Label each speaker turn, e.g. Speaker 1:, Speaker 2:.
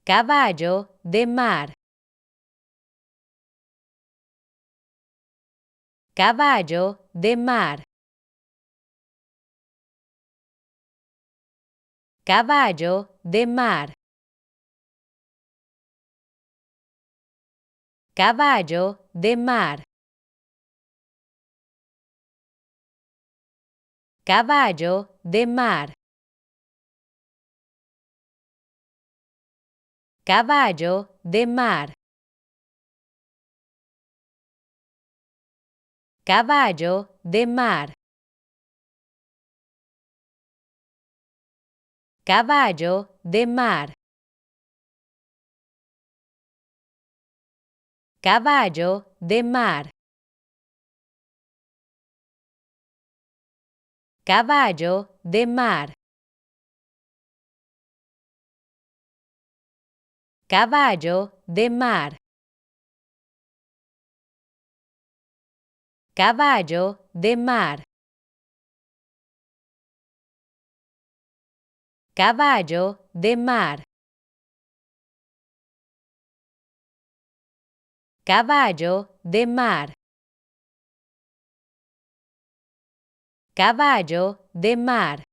Speaker 1: caballo de mar, caballo de mar, caballo de mar, caballo de mar, caballo de mar, caballo de mar, caballo de mar, caballo de mar, caballo de mar, caballo de mar, caballo de mar, caballo de mar, caballo de mar, caballo de mar, caballo de mar.